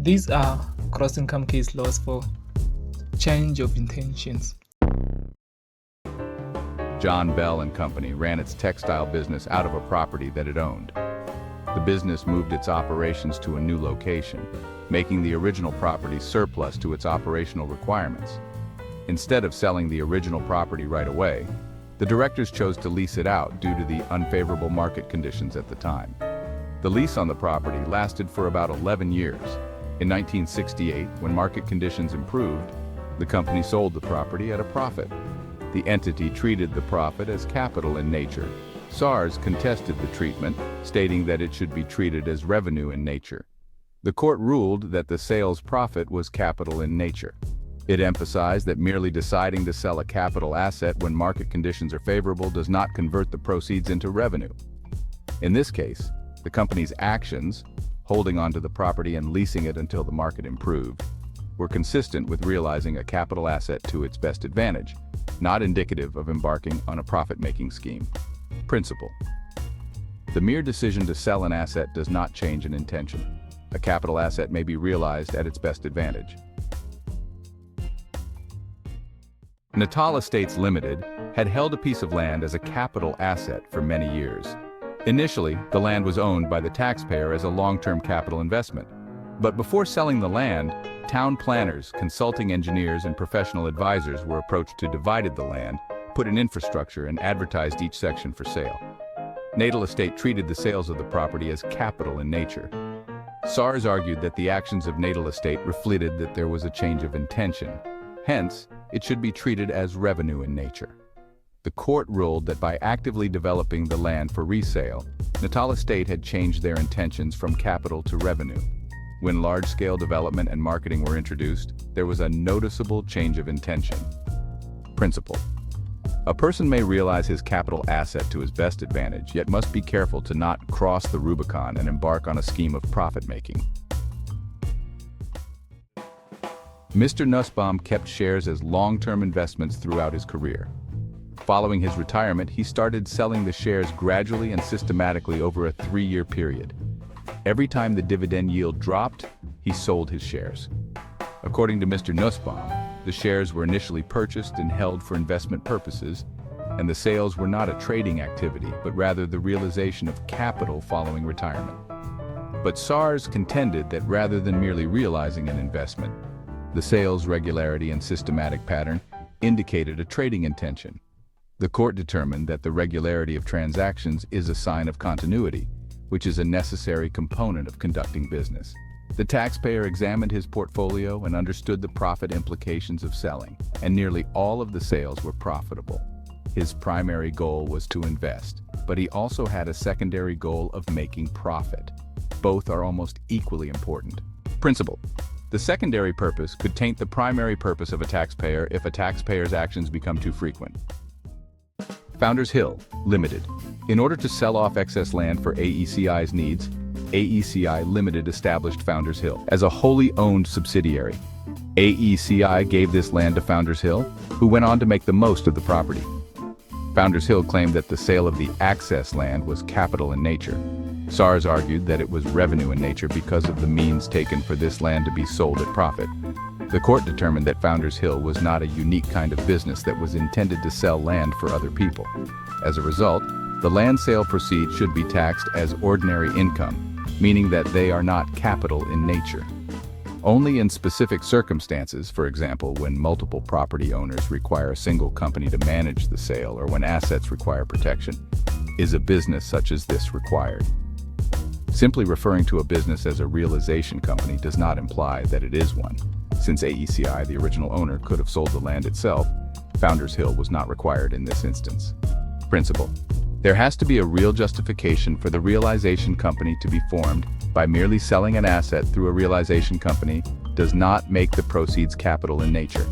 These are cross-income case laws for change of intentions. John Bell and Company ran its textile business out of a property that it owned. The business moved its operations to a new location, making the original property surplus to its operational requirements. Instead of selling the original property right away, the directors chose to lease it out due to the unfavorable market conditions at the time. The lease on the property lasted for about 11 years. In 1968, when market conditions improved, the company sold the property at a profit. The entity treated the profit as capital in nature. SARS contested the treatment, stating that it should be treated as revenue in nature. The court ruled that the sales profit was capital in nature. It emphasized that merely deciding to sell a capital asset when market conditions are favorable does not convert the proceeds into revenue. In this case, the company's actions, holding onto the property and leasing it until the market improved, were consistent with realizing a capital asset to its best advantage, not indicative of embarking on a profit-making scheme. Principle: the mere decision to sell an asset does not change an intention. A capital asset may be realized at its best advantage. Natal Estates Limited had held a piece of land as a capital asset for many years. Initially, the land was owned by the taxpayer as a long-term capital investment. But before selling the land, town planners, consulting engineers, and professional advisors were approached to divide the land, put in infrastructure, and advertised each section for sale. Natal Estate treated the sales of the property as capital in nature. SARS argued that the actions of Natal Estate reflected that there was a change of intention. Hence, it should be treated as revenue in nature. The court ruled that by actively developing the land for resale, Natal Estate had changed their intentions from capital to revenue. When large-scale development and marketing were introduced, there was a noticeable change of intention. Principle: a person may realize his capital asset to his best advantage, yet must be careful to not cross the Rubicon and embark on a scheme of profit-making. Mr. Nussbaum kept shares as long-term investments throughout his career. Following his retirement, he started selling the shares gradually and systematically over a 3-year period. Every time the dividend yield dropped, he sold his shares. According to Mr. Nussbaum, the shares were initially purchased and held for investment purposes, and the sales were not a trading activity, but rather the realization of capital following retirement. But SARS contended that rather than merely realizing an investment, the sales regularity and systematic pattern indicated a trading intention. The court determined that the regularity of transactions is a sign of continuity, which is a necessary component of conducting business. The taxpayer examined his portfolio and understood the profit implications of selling, and nearly all of the sales were profitable. His primary goal was to invest, but he also had a secondary goal of making profit. Both are almost equally important. Principle: the secondary purpose could taint the primary purpose of a taxpayer if a taxpayer's actions become too frequent. Founders Hill Limited. In order to sell off excess land for AECI's needs, AECI Limited established Founders Hill as a wholly owned subsidiary. AECI gave this land to Founders Hill, who went on to make the most of the property. Founders Hill claimed that the sale of the access land was capital in nature. SARS argued that it was revenue in nature because of the means taken for this land to be sold at profit. The court determined that Founders Hill was not a unique kind of business that was intended to sell land for other people. As a result, the land sale proceeds should be taxed as ordinary income, meaning that they are not capital in nature. Only in specific circumstances, for example, when multiple property owners require a single company to manage the sale or when assets require protection, is a business such as this required. Simply referring to a business as a realization company does not imply that it is one. Since AECI, the original owner, could have sold the land itself, Founders Hill was not required in this instance. Principle: there has to be a real justification for the realization company to be formed. By merely selling an asset through a realization company does not make the proceeds capital in nature.